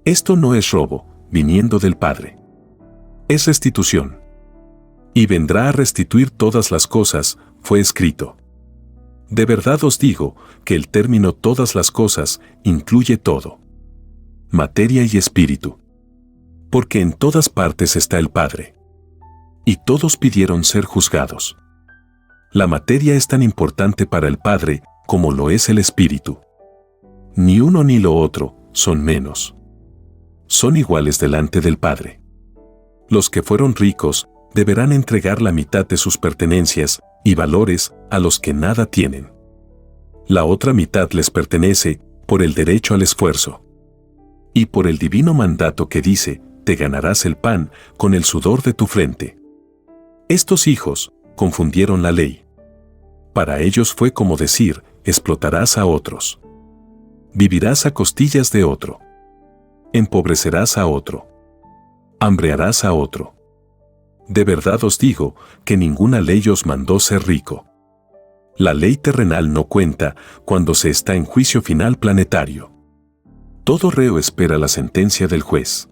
Esto no es robo, viniendo del Padre. Es restitución. Y vendrá a restituir todas las cosas, fue escrito. De verdad os digo que el término todas las cosas incluye todo. Materia y espíritu. Porque en todas partes está el Padre. Y todos pidieron ser juzgados. La materia es tan importante para el Padre como lo es el espíritu. Ni uno ni lo otro son menos. Son iguales delante del Padre. Los que fueron ricos deberán entregar la mitad de sus pertenencias y valores a los que nada tienen. La otra mitad les pertenece por el derecho al esfuerzo. Y por el divino mandato que dice, te ganarás el pan con el sudor de tu frente. Estos hijos confundieron la ley. Para ellos fue como decir, explotarás a otros. Vivirás a costillas de otro. Empobrecerás a otro. Hambrearás a otro. De verdad os digo que ninguna ley os mandó ser rico. La ley terrenal no cuenta cuando se está en juicio final planetario. Todo reo espera la sentencia del juez.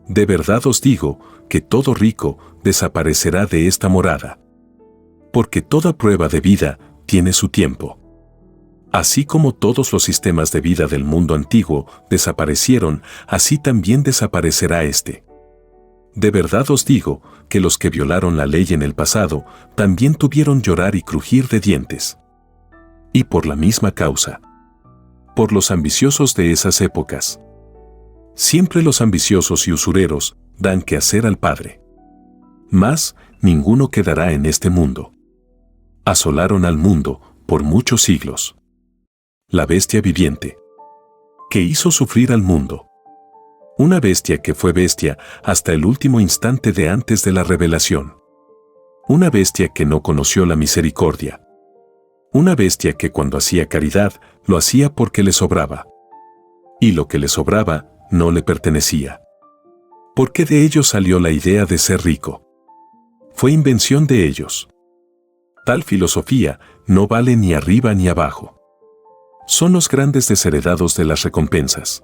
De verdad os digo que todo rico desaparecerá de esta morada. Porque toda prueba de vida tiene su tiempo. Así como todos los sistemas de vida del mundo antiguo desaparecieron, así también desaparecerá este. De verdad os digo que los que violaron la ley en el pasado también tuvieron llorar y crujir de dientes. Y por la misma causa. Por los ambiciosos de esas épocas. Siempre los ambiciosos y usureros dan que hacer al Padre. Mas ninguno quedará en este mundo. Asolaron al mundo por muchos siglos. La bestia viviente. Que hizo sufrir al mundo. Una bestia que fue bestia hasta el último instante de antes de la revelación. Una bestia que no conoció la misericordia. Una bestia que cuando hacía caridad, lo hacía porque le sobraba. Y lo que le sobraba, no le pertenecía. Porque de ellos salió la idea de ser rico. Fue invención de ellos. Tal filosofía no vale ni arriba ni abajo. Son los grandes desheredados de las recompensas.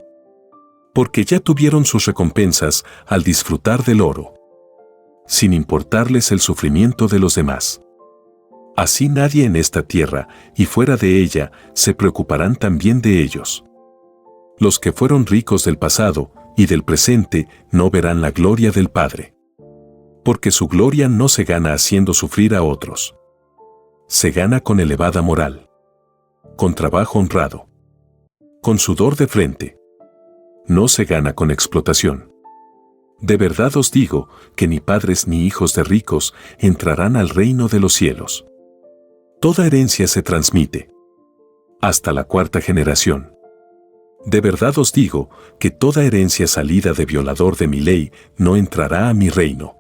Porque ya tuvieron sus recompensas al disfrutar del oro, sin importarles el sufrimiento de los demás. Así nadie en esta tierra y fuera de ella se preocuparán también de ellos. Los que fueron ricos del pasado y del presente no verán la gloria del Padre. Porque su gloria no se gana haciendo sufrir a otros. Se gana con elevada moral, con trabajo honrado, con sudor de frente. No se gana con explotación. De verdad os digo que ni padres ni hijos de ricos entrarán al reino de los cielos. Toda herencia se transmite hasta la 4ª generación. De verdad os digo que toda herencia salida de violador de mi ley no entrará a mi reino.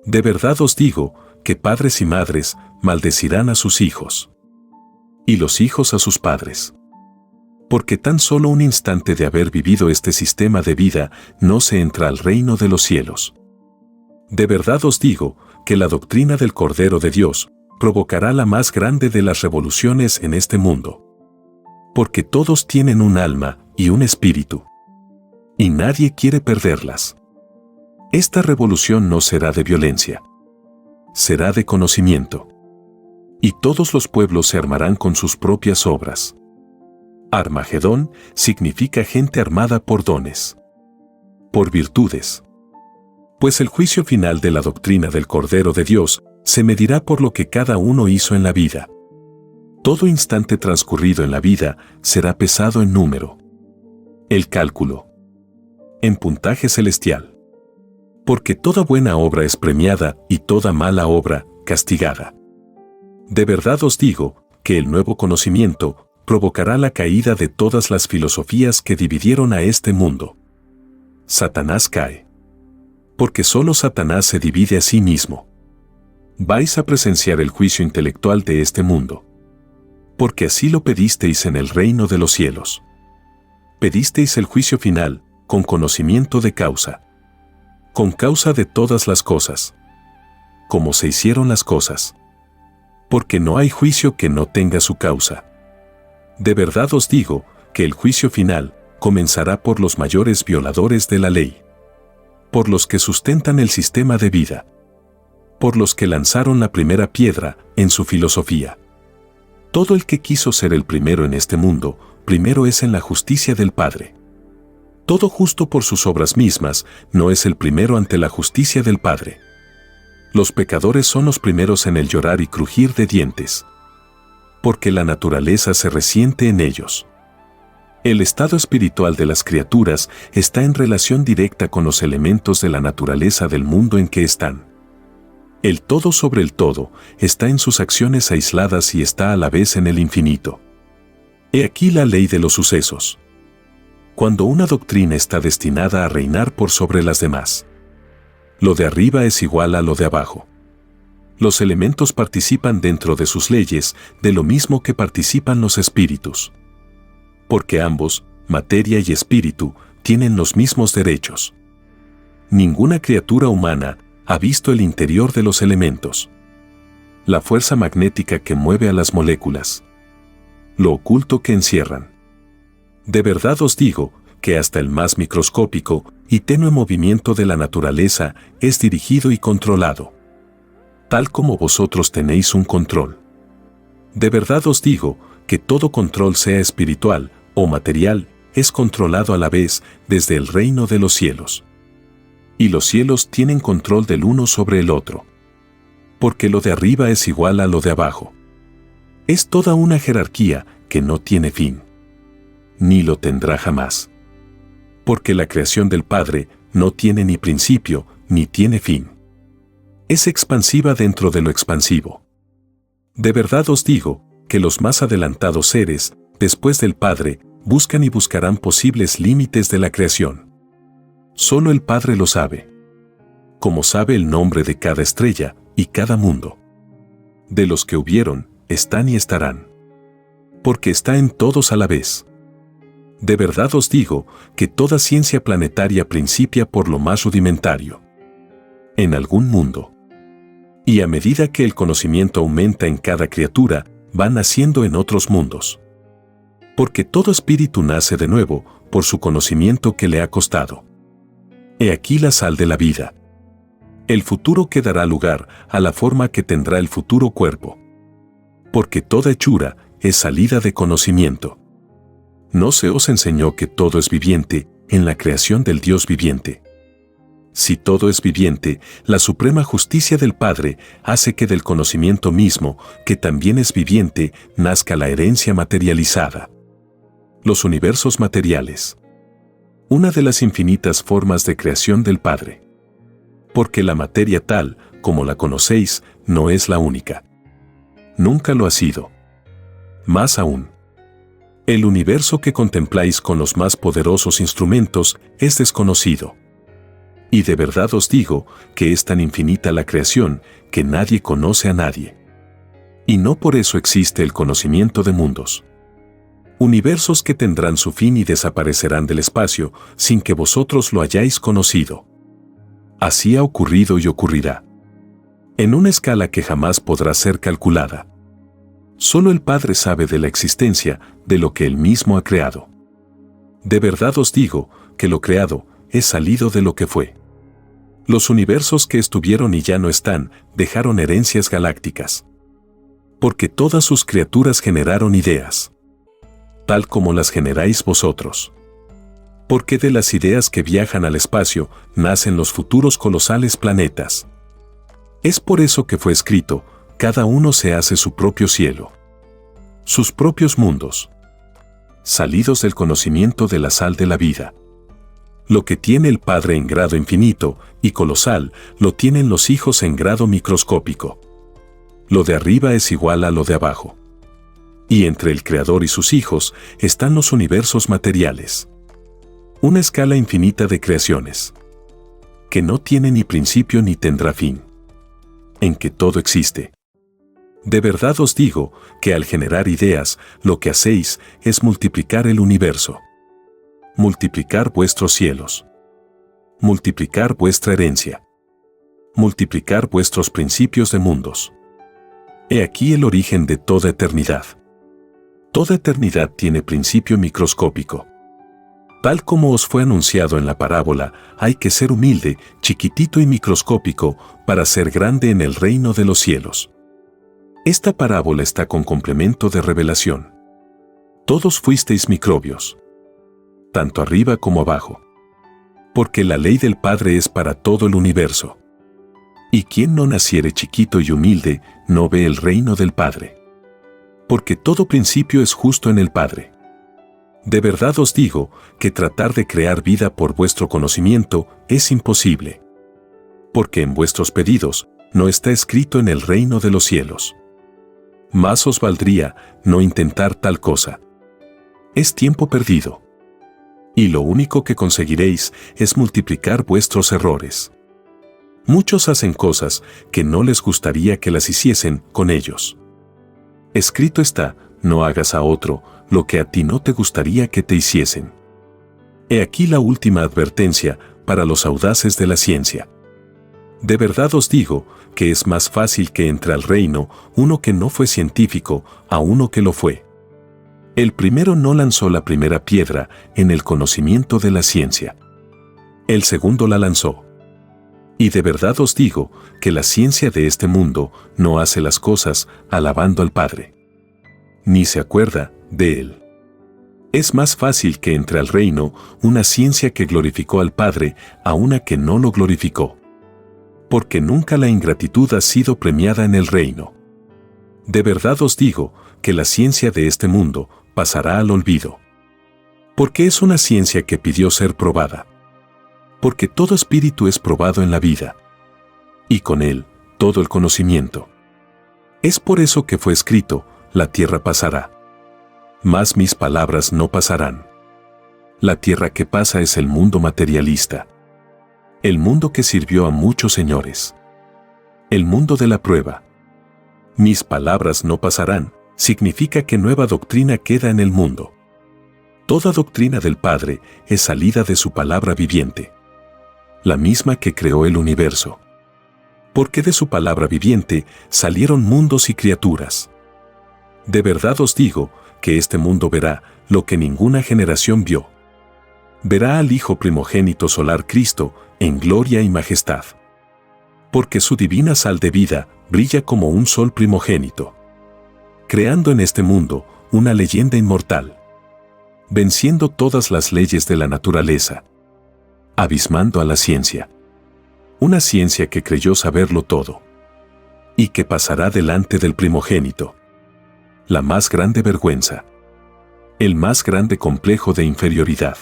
De verdad os digo, que padres y madres maldecirán a sus hijos, y los hijos a sus padres. Porque tan solo un instante de haber vivido este sistema de vida no se entra al reino de los cielos. De verdad os digo, que la doctrina del Cordero de Dios provocará la más grande de las revoluciones en este mundo. Porque todos tienen un alma y un espíritu, y nadie quiere perderlas. Esta revolución no será de violencia, será de conocimiento. Y todos los pueblos se armarán con sus propias obras. Armagedón significa gente armada por dones, por virtudes. Pues el juicio final de la doctrina del Cordero de Dios se medirá por lo que cada uno hizo en la vida. Todo instante transcurrido en la vida será pesado en número. El cálculo. En puntaje celestial. Porque toda buena obra es premiada y toda mala obra castigada. De verdad os digo, que el nuevo conocimiento provocará la caída de todas las filosofías que dividieron a este mundo. Satanás cae. Porque solo Satanás se divide a sí mismo. Vais a presenciar el juicio intelectual de este mundo. Porque así lo pedisteis en el reino de los cielos. Pedisteis el juicio final, con conocimiento de causa. Con causa de todas las cosas. Como se hicieron las cosas. Porque no hay juicio que no tenga su causa. De verdad os digo, que el juicio final comenzará por los mayores violadores de la ley. Por los que sustentan el sistema de vida. Por los que lanzaron la primera piedra en su filosofía. Todo el que quiso ser el primero en este mundo, primero es en la justicia del Padre. Todo justo por sus obras mismas, no es el primero ante la justicia del Padre. Los pecadores son los primeros en el llorar y crujir de dientes. Porque la naturaleza se resiente en ellos. El estado espiritual de las criaturas está en relación directa con los elementos de la naturaleza del mundo en que están. El todo sobre el todo está en sus acciones aisladas y está a la vez en el infinito. He aquí la ley de los sucesos. Cuando una doctrina está destinada a reinar por sobre las demás, lo de arriba es igual a lo de abajo. Los elementos participan dentro de sus leyes de lo mismo que participan los espíritus. Porque ambos, materia y espíritu, tienen los mismos derechos. Ninguna criatura humana ha visto el interior de los elementos. La fuerza magnética que mueve a las moléculas. Lo oculto que encierran. De verdad os digo, que hasta el más microscópico y tenue movimiento de la naturaleza es dirigido y controlado. Tal como vosotros tenéis un control. De verdad os digo, que todo control sea espiritual o material, es controlado a la vez desde el reino de los cielos. Y los cielos tienen control del uno sobre el otro. Porque lo de arriba es igual a lo de abajo. Es toda una jerarquía que no tiene fin. Ni lo tendrá jamás. Porque la creación del Padre no tiene ni principio, ni tiene fin. Es expansiva dentro de lo expansivo. De verdad os digo, que los más adelantados seres, después del Padre, buscan y buscarán posibles límites de la creación. Solo el Padre lo sabe. Como sabe el nombre de cada estrella y cada mundo. De los que hubieron, están y estarán. Porque está en todos a la vez. De verdad os digo, que toda ciencia planetaria principia por lo más rudimentario. En algún mundo. Y a medida que el conocimiento aumenta en cada criatura, va naciendo en otros mundos. Porque todo espíritu nace de nuevo, por su conocimiento que le ha costado. He aquí la sal de la vida. El futuro que dará lugar a la forma que tendrá el futuro cuerpo. Porque toda hechura es salida de conocimiento. ¿No se os enseñó que todo es viviente en la creación del Dios viviente? Si todo es viviente, la suprema justicia del Padre hace que del conocimiento mismo, que también es viviente, nazca la herencia materializada. Los universos materiales. Una de las infinitas formas de creación del Padre. Porque la materia tal, como la conocéis, no es la única. Nunca lo ha sido. Más aún. El universo que contempláis con los más poderosos instrumentos es desconocido. Y de verdad os digo que es tan infinita la creación que nadie conoce a nadie. Y no por eso existe el conocimiento de mundos. Universos que tendrán su fin y desaparecerán del espacio sin que vosotros lo hayáis conocido. Así ha ocurrido y ocurrirá. En una escala que jamás podrá ser calculada. Solo el Padre sabe de la existencia de lo que Él mismo ha creado. De verdad os digo que lo creado es salido de lo que fue. Los universos que estuvieron y ya no están dejaron herencias galácticas. Porque todas sus criaturas generaron ideas. Tal como las generáis vosotros. Porque de las ideas que viajan al espacio nacen los futuros colosales planetas. Es por eso que fue escrito, cada uno se hace su propio cielo. Sus propios mundos. Salidos del conocimiento de la sal de la vida. Lo que tiene el Padre en grado infinito y colosal, lo tienen los hijos en grado microscópico. Lo de arriba es igual a lo de abajo. Y entre el Creador y sus hijos están los universos materiales. Una escala infinita de creaciones. Que no tiene ni principio ni tendrá fin. En que todo existe. De verdad os digo que al generar ideas, lo que hacéis es multiplicar el universo. Multiplicar vuestros cielos. Multiplicar vuestra herencia. Multiplicar vuestros principios de mundos. He aquí el origen de toda eternidad. Toda eternidad tiene principio microscópico. Tal como os fue anunciado en la parábola, hay que ser humilde, chiquitito y microscópico para ser grande en el reino de los cielos. Esta parábola está con complemento de revelación. Todos fuisteis microbios. Tanto arriba como abajo. Porque la ley del Padre es para todo el universo. Y quien no naciere chiquito y humilde, no ve el reino del Padre. Porque todo principio es justo en el Padre. De verdad os digo que tratar de crear vida por vuestro conocimiento es imposible. Porque en vuestros pedidos no está escrito en el reino de los cielos. Más os valdría no intentar tal cosa. Es tiempo perdido. Y lo único que conseguiréis es multiplicar vuestros errores. Muchos hacen cosas que no les gustaría que las hiciesen con ellos. Escrito está, no hagas a otro lo que a ti no te gustaría que te hiciesen. He aquí la última advertencia para los audaces de la ciencia. De verdad os digo que es más fácil que entre al reino uno que no fue científico a uno que lo fue. El primero no lanzó la primera piedra en el conocimiento de la ciencia. El segundo la lanzó. Y de verdad os digo que la ciencia de este mundo no hace las cosas alabando al Padre. Ni se acuerda de Él. Es más fácil que entre al reino una ciencia que glorificó al Padre a una que no lo glorificó. Porque nunca la ingratitud ha sido premiada en el reino. De verdad os digo que la ciencia de este mundo pasará al olvido. Porque es una ciencia que pidió ser probada. Porque todo espíritu es probado en la vida. Y con él, todo el conocimiento. Es por eso que fue escrito, la tierra pasará. Mas mis palabras no pasarán. La tierra que pasa es el mundo materialista. El mundo que sirvió a muchos señores. El mundo de la prueba. Mis palabras no pasarán, significa que nueva doctrina queda en el mundo. Toda doctrina del Padre es salida de su palabra viviente. La misma que creó el universo. Porque de su palabra viviente salieron mundos y criaturas. De verdad os digo que este mundo verá lo que ninguna generación vio. Verá al Hijo primogénito solar Cristo en gloria y majestad. Porque su divina sal de vida brilla como un sol primogénito. Creando en este mundo una leyenda inmortal. Venciendo todas las leyes de la naturaleza. Abismando a la ciencia. Una ciencia que creyó saberlo todo. Y que pasará delante del primogénito. La más grande vergüenza. El más grande complejo de inferioridad.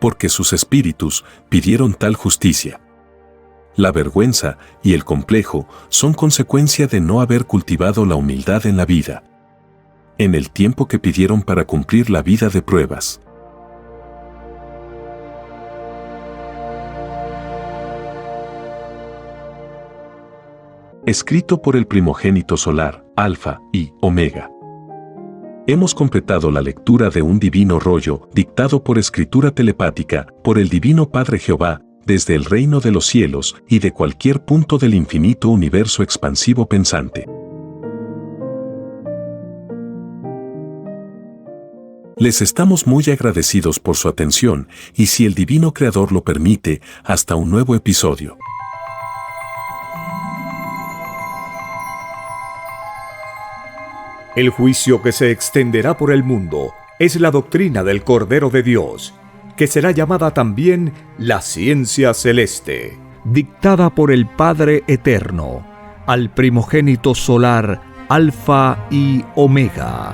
Porque sus espíritus pidieron tal justicia. La vergüenza y el complejo son consecuencia de no haber cultivado la humildad en la vida. En el tiempo que pidieron para cumplir la vida de pruebas. escrito por el primogénito solar, Alfa y Omega. Hemos completado la lectura de un divino rollo, dictado por escritura telepática, por el Divino Padre Jehová, desde el reino de los cielos y de cualquier punto del infinito universo expansivo pensante. Les estamos muy agradecidos por su atención y, si el Divino Creador lo permite, hasta un nuevo episodio. El juicio que se extenderá por el mundo es la doctrina del Cordero de Dios, que será llamada también la ciencia celeste, dictada por el Padre Eterno, al primogénito solar, Alfa y Omega.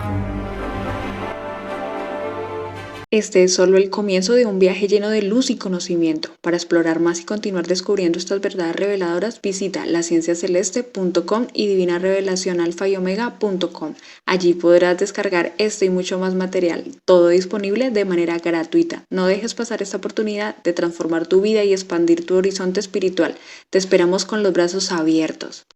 Este es solo el comienzo de un viaje lleno de luz y conocimiento. Para explorar más y continuar descubriendo estas verdades reveladoras, visita lacienciaceleste.com y divinarevelacionalfayomega.com. Allí podrás descargar este y mucho más material, todo disponible de manera gratuita. No dejes pasar esta oportunidad de transformar tu vida y expandir tu horizonte espiritual. Te esperamos con los brazos abiertos.